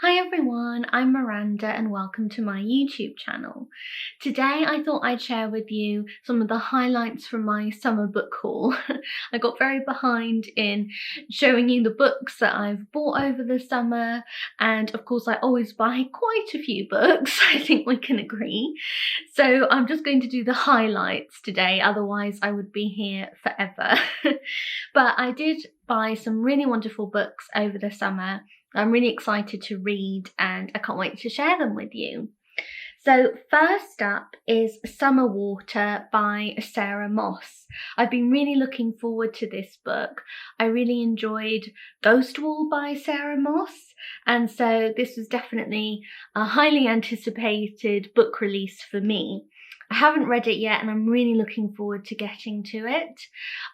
Hi everyone, I'm Miranda and welcome to my YouTube channel. Today I thought I'd share with you some of the highlights from my summer book haul. I got very behind in showing you the books that I've bought over the summer, and of course I always buy quite a few books, I think we can agree. So I'm just going to do the highlights today, otherwise I would be here forever. But I did buy some really wonderful books over the summer. I'm really excited to read and I can't wait to share them with you. So first up is Summer Water by Sarah Moss. I've been really looking forward to this book. I really enjoyed Ghost Wall by Sarah Moss, and so this was definitely a highly anticipated book release for me. I haven't read it yet and I'm really looking forward to getting to it.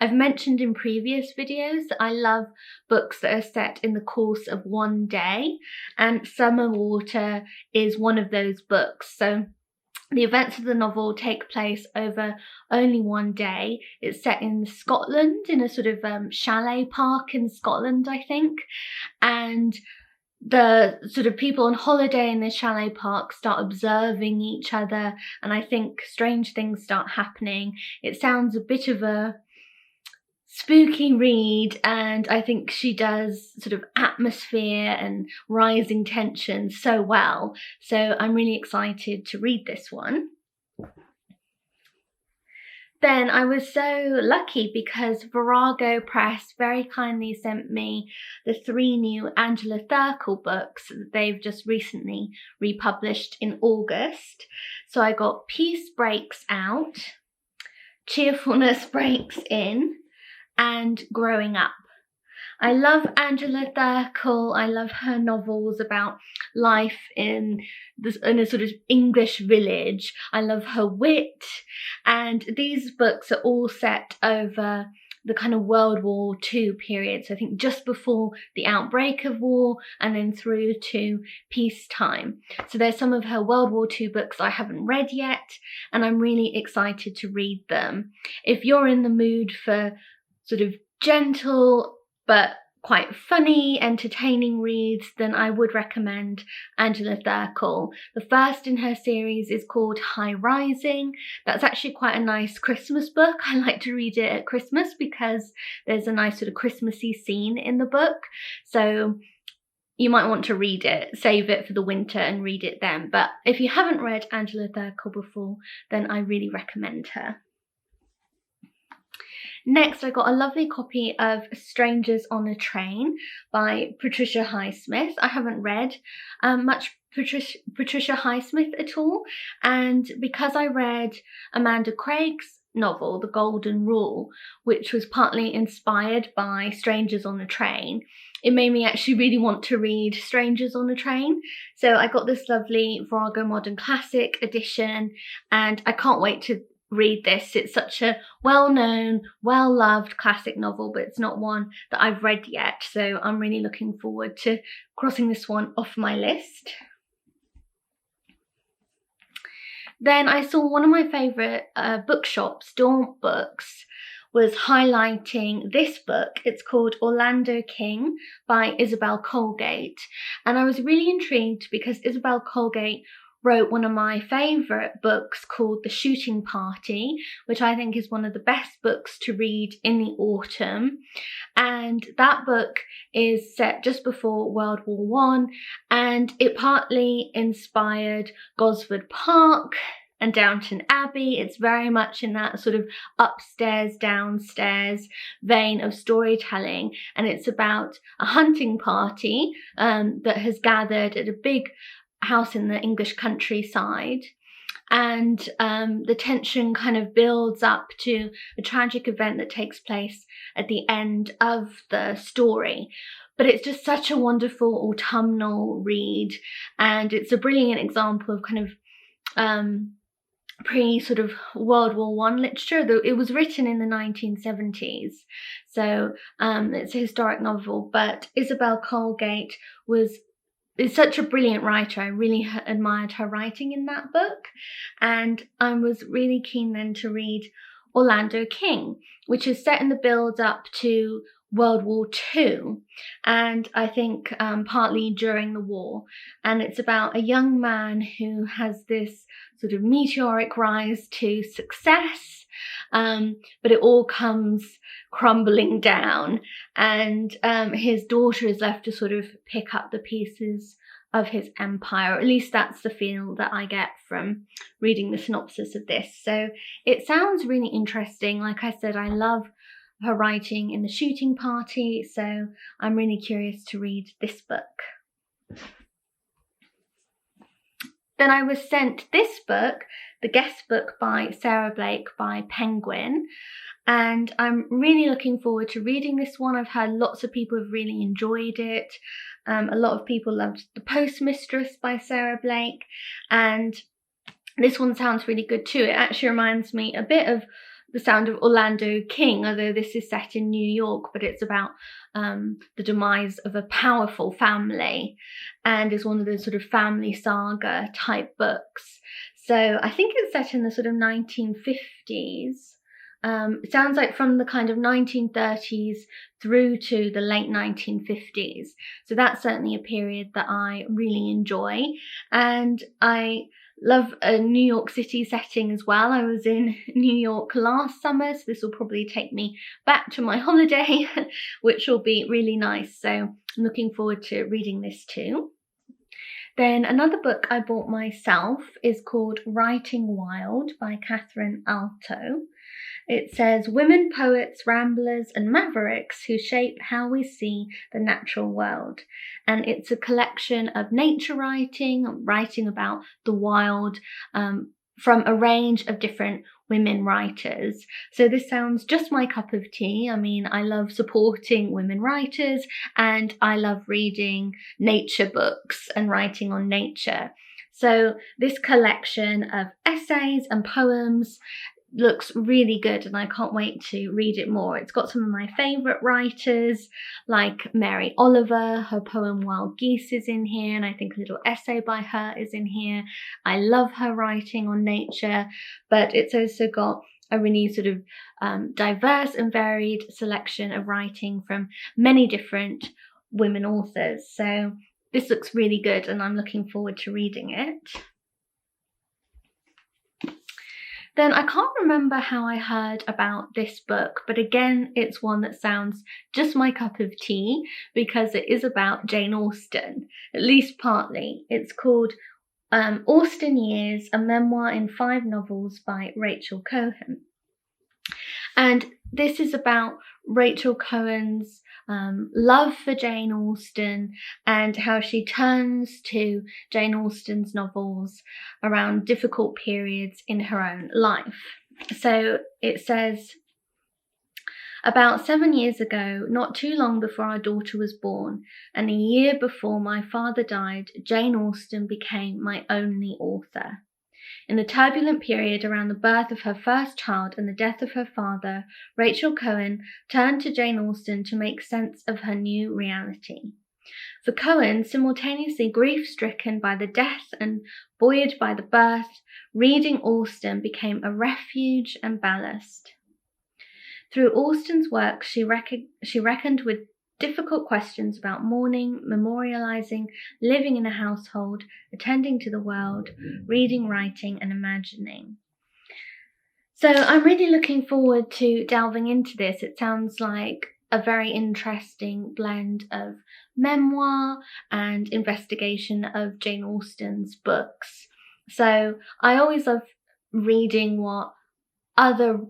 I've mentioned in previous videos that I love books that are set in the course of one day, and Summer Water is one of those books. So the events of the novel take place over only one day. It's set in Scotland, in a sort of chalet park in Scotland, I think, and the sort of people on holiday in the chalet park start observing each other, and I think strange things start happening. It sounds a bit of a spooky read, and I think she does sort of atmosphere and rising tension so well. So I'm really excited to read this one. Then I was so lucky because Virago Press very kindly sent me the 3 new Angela Thirkell books that they've just recently republished in August. So I got Peace Breaks Out, Cheerfulness Breaks In, and Growing Up. I love Angela Thirkell. I love her novels about life in a sort of English village. I love her wit, and these books are all set over the kind of World War II period. So I think just before the outbreak of war and then through to peacetime. So there's some of her World War II books I haven't read yet, and I'm really excited to read them. If you're in the mood for sort of gentle but quite funny, entertaining reads, then I would recommend Angela Thirkell. The first in her series is called High Rising. That's actually quite a nice Christmas book. I like to read it at Christmas because there's a nice sort of Christmassy scene in the book. So you might want to read it, save it for the winter and read it then. But if you haven't read Angela Thirkell before, then I really recommend her. Next, I got a lovely copy of Strangers on a Train by Patricia Highsmith. I haven't read much Patricia Highsmith at all, and because I read Amanda Craig's novel, The Golden Rule, which was partly inspired by Strangers on a Train, it made me actually really want to read Strangers on a Train. So I got this lovely Virago Modern Classic edition, and I can't wait to read this. It's such a well-known, well-loved classic novel, but it's not one that I've read yet, so I'm really looking forward to crossing this one off my list. Then I saw one of my favourite bookshops, Daunt Books, was highlighting this book. It's called Orlando King by Isabel Colgate, and I was really intrigued because Isabel Colgate wrote one of my favourite books called The Shooting Party, which I think is one of the best books to read in the autumn. And that book is set just before World War I, and it partly inspired Gosford Park and Downton Abbey. It's very much in that sort of upstairs, downstairs vein of storytelling, and it's about a hunting party that has gathered at a big house in the English countryside, and the tension kind of builds up to a tragic event that takes place at the end of the story. But it's just such a wonderful autumnal read, and it's a brilliant example of kind of pre sort of World War I literature, though it was written in the 1970s. So it's a historic novel, but Isabel Colgate is such a brilliant writer. I really admired her writing in that book, and I was really keen then to read Orlando King, which is set in the build up to World War II, and I think partly during the war. And it's about a young man who has this sort of meteoric rise to success, but it all comes crumbling down, and his daughter is left to sort of pick up the pieces of his empire. At least that's the feel that I get from reading the synopsis of this. So it sounds really interesting. Like I said, I love her writing in The Shooting Party, so I'm really curious to read this book. Then I was sent this book, the guest book by Sarah Blake by Penguin, and I'm really looking forward to reading this one. I've heard lots of people have really enjoyed it. A lot of people loved The Post Mistress by Sarah Blake, and this one sounds really good too. It actually reminds me a bit of The Sound of Orlando King, although this is set in New York, but it's about the demise of a powerful family, and is one of those sort of family saga type books. So I think it's set in the sort of 1950s. It sounds like from the kind of 1930s through to the late 1950s. So that's certainly a period that I really enjoy, and I love a New York City setting as well. I was in New York last summer, so this will probably take me back to my holiday, which will be really nice. So I'm looking forward to reading this too. Then another book I bought myself is called Writing Wild by Catherine Alto. It says, women poets, ramblers and mavericks who shape how we see the natural world. And it's a collection of nature writing about the wild, from a range of different women writers. So this sounds just my cup of tea. I mean, I love supporting women writers, and I love reading nature books and writing on nature. So this collection of essays and poems looks really good, and I can't wait to read it more. It's got some of my favourite writers like Mary Oliver. Her poem Wild Geese is in here, and I think a little essay by her is in here. I love her writing on nature, but it's also got a really sort of diverse and varied selection of writing from many different women authors. So this looks really good, and I'm looking forward to reading it. Then I can't remember how I heard about this book, but again, it's one that sounds just my cup of tea because it is about Jane Austen, at least partly. It's called Austen Years, a Memoir in 5 Novels by Rachel Cohen. And this is about Rachel Cohen's love for Jane Austen and how she turns to Jane Austen's novels around difficult periods in her own life. So it says, about 7 years ago, not too long before our daughter was born, and a year before my father died, Jane Austen became my only author. In the turbulent period around the birth of her first child and the death of her father, Rachel Cohen turned to Jane Austen to make sense of her new reality. For Cohen, simultaneously grief-stricken by the death and buoyed by the birth, reading Austen became a refuge and ballast. Through Austen's work, she reckoned with difficult questions about mourning, memorializing, living in a household, attending to the world, reading, writing, and imagining. So I'm really looking forward to delving into this. It sounds like a very interesting blend of memoir and investigation of Jane Austen's books. So I always love reading what other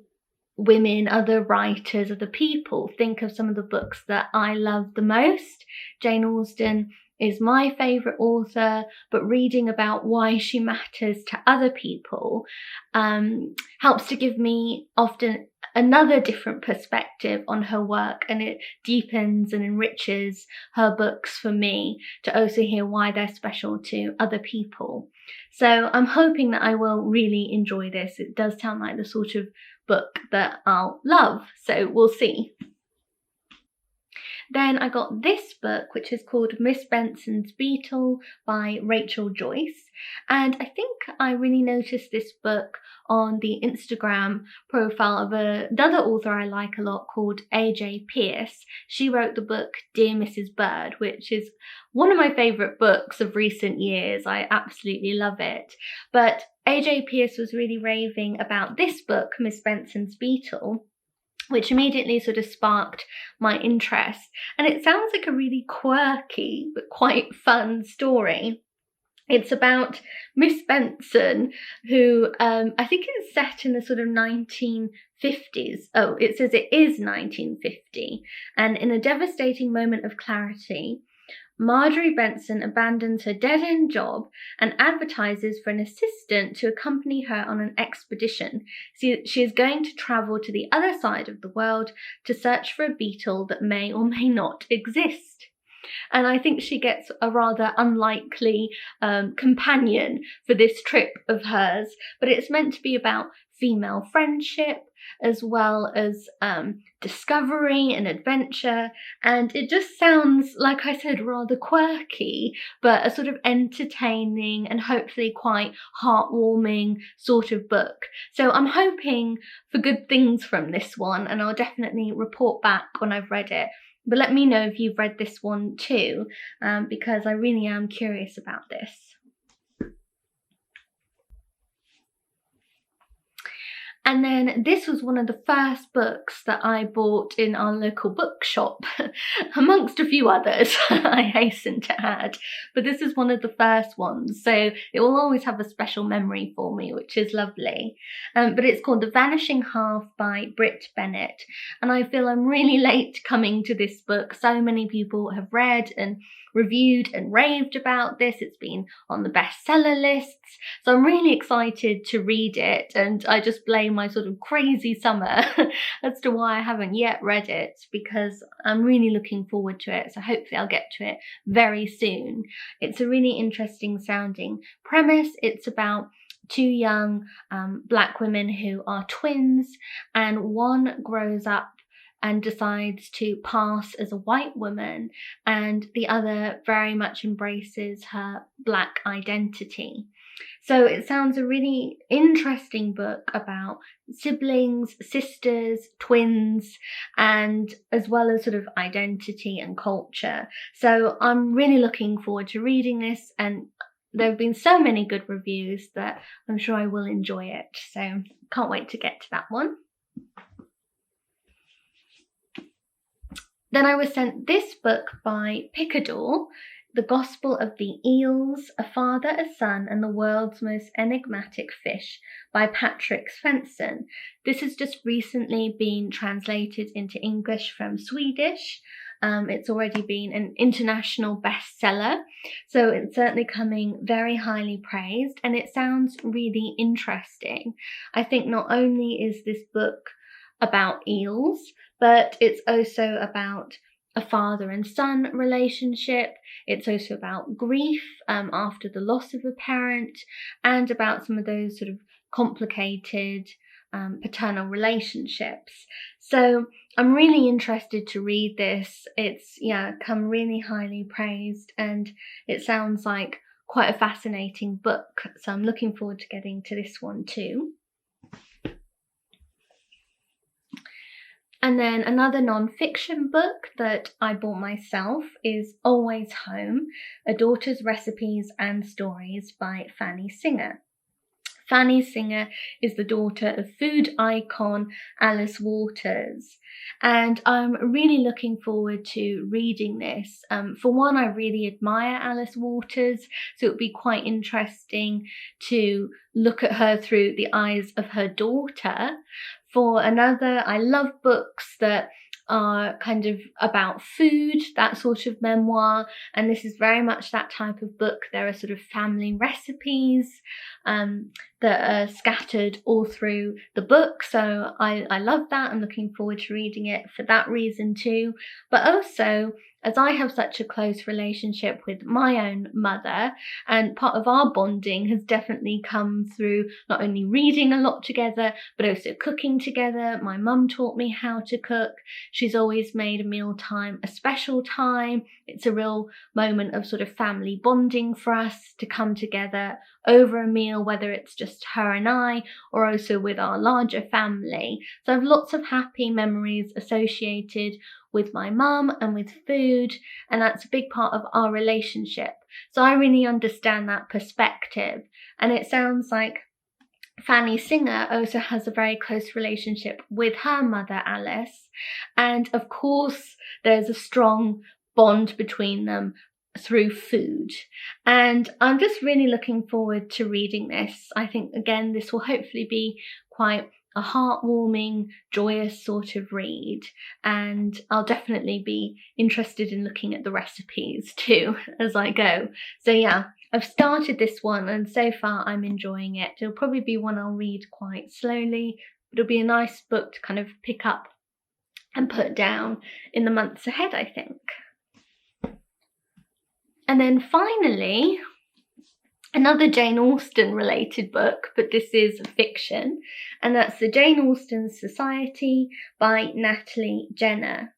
women, other writers, other people think of some of the books that I love the most. Jane Austen is my favourite author, but reading about why she matters to other people helps to give me often another different perspective on her work, and it deepens and enriches her books for me to also hear why they're special to other people. So I'm hoping that I will really enjoy this. It does sound like the sort of book that I'll love, so we'll see. Then I got this book, which is called Miss Benson's Beetle by Rachel Joyce. And I think I really noticed this book on the Instagram profile of another author I like a lot called AJ Pierce. She wrote the book Dear Mrs. Bird, which is one of my favourite books of recent years. I absolutely love it. But AJ Pierce was really raving about this book, Miss Benson's Beetle, which immediately sort of sparked my interest. And it sounds like a really quirky but quite fun story. It's about Miss Benson, who I think it's set in the sort of 1950s. Oh, it says it is 1950. And in a devastating moment of clarity, Marjorie Benson abandons her dead-end job and advertises for an assistant to accompany her on an expedition. She is going to travel to the other side of the world to search for a beetle that may or may not exist. And I think she gets a rather unlikely companion for this trip of hers, but it's meant to be about female friendship as well as discovery and adventure, and it just sounds, like I said, rather quirky, but a sort of entertaining and hopefully quite heartwarming sort of book. So I'm hoping for good things from this one, and I'll definitely report back when I've read it. But let me know if you've read this one too, because I really am curious about this. And then this was one of the first books that I bought in our local bookshop, amongst a few others, I hasten to add. But this is one of the first ones, so it will always have a special memory for me, which is lovely. But it's called The Vanishing Half by Brit, Bennett. And I feel I'm really late coming to this book. So many people have read and reviewed and raved about this. It's been on the bestseller lists. So I'm really excited to read it, and I just blame my sort of crazy summer as to why I haven't yet read it, because I'm really looking forward to it. So hopefully I'll get to it very soon. It's a really interesting sounding premise. It's about two young black women who are twins, and one grows up and decides to pass as a white woman, and the other very much embraces her black identity. So it sounds a really interesting book about siblings, sisters, twins, and as well as sort of identity and culture. So I'm really looking forward to reading this, and there have been so many good reviews that I'm sure I will enjoy it. So can't wait to get to that one. Then I was sent this book by Picador, The Gospel of the Eels, A Father, a Son, and the World's Most Enigmatic Fish by Patricia Stenson. This has just recently been translated into English from Swedish. It's already been an international bestseller, so it's certainly coming very highly praised, and it sounds really interesting. I think not only is this book about eels, but it's also about a father and son relationship. It's also about grief after the loss of a parent, and about some of those sort of complicated paternal relationships. So I'm really interested to read this. It's come really highly praised, and it sounds like quite a fascinating book. So I'm looking forward to getting to this one too. And then another non-fiction book that I bought myself is Always Home, A Daughter's Recipes and Stories by Fanny Singer. Fanny Singer is the daughter of food icon Alice Waters, and I'm really looking forward to reading this. For one, I really admire Alice Waters, so it would be quite interesting to look at her through the eyes of her daughter. For another, I love books that are kind of about food, that sort of memoir, and this is very much that type of book. There are sort of family recipes, that are scattered all through the book, so I love that. I'm looking forward to reading it for that reason too, but also as I have such a close relationship with my own mother, and part of our bonding has definitely come through not only reading a lot together, but also cooking together. My mum taught me how to cook. She's always made a mealtime a special time. It's a real moment of sort of family bonding for us to come together over a meal, whether it's just her and I, or also with our larger family. So I have lots of happy memories associated with my mum and with food, and that's a big part of our relationship. So I really understand that perspective, and it sounds like Fanny Singer also has a very close relationship with her mother Alice, and of course there's a strong bond between them through food, and I'm just really looking forward to reading this. I think again this will hopefully be quite a heartwarming, joyous sort of read, and I'll definitely be interested in looking at the recipes too as I go. So yeah, I've started this one and so far I'm enjoying it. It'll probably be one I'll read quite slowly, but it'll be a nice book to kind of pick up and put down in the months ahead, I think. And then finally, another Jane Austen related book, but this is fiction, and that's the Jane Austen Society by Natalie Jenner.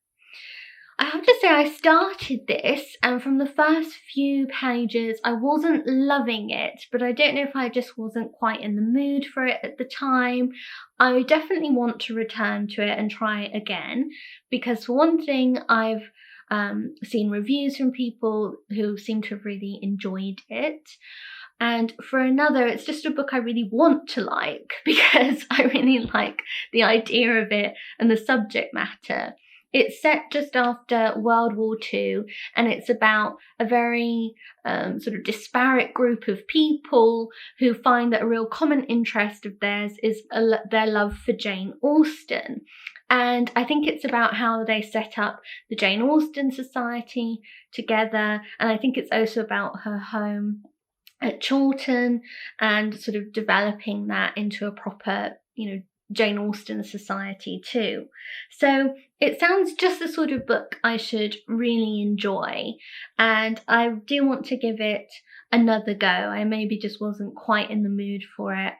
I have to say I started this, and from the first few pages I wasn't loving it, but I don't know if I just wasn't quite in the mood for it at the time. I definitely want to return to it and try it again, because for one thing I've seen reviews from people who seem to have really enjoyed it. And for another, it's just a book I really want to like because I really like the idea of it and the subject matter. It's set just after World War II, and it's about a very sort of disparate group of people who find that a real common interest of theirs is their love for Jane Austen. And I think it's about how they set up the Jane Austen Society together, and I think it's also about her home at Chawton and sort of developing that into a proper, Jane Austen society too. So it sounds just the sort of book I should really enjoy, and I do want to give it another go. I maybe just wasn't quite in the mood for it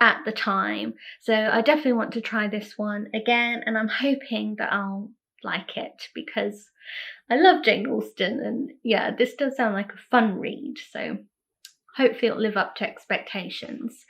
at the time, so I definitely want to try this one again, and I'm hoping that I'll like it because I love Jane Austen, and yeah, this does sound like a fun read, so hopefully it'll live up to expectations.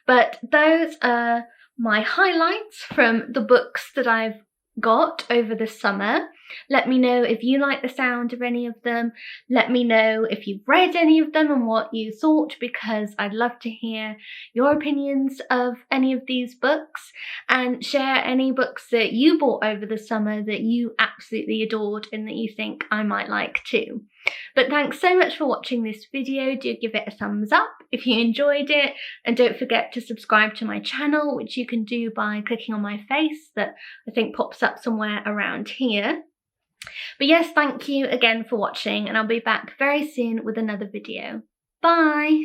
But those are my highlights from the books that I've got over the summer. Let me know if you like the sound of any of them. Let me know if you've read any of them and what you thought, because I'd love to hear your opinions of any of these books, and share any books that you bought over the summer that you absolutely adored and that you think I might like too. But thanks so much for watching this video. Do give it a thumbs up if you enjoyed it, and don't forget to subscribe to my channel, which you can do by clicking on my face that I think pops up somewhere around here. But yes, thank you again for watching, and I'll be back very soon with another video. Bye!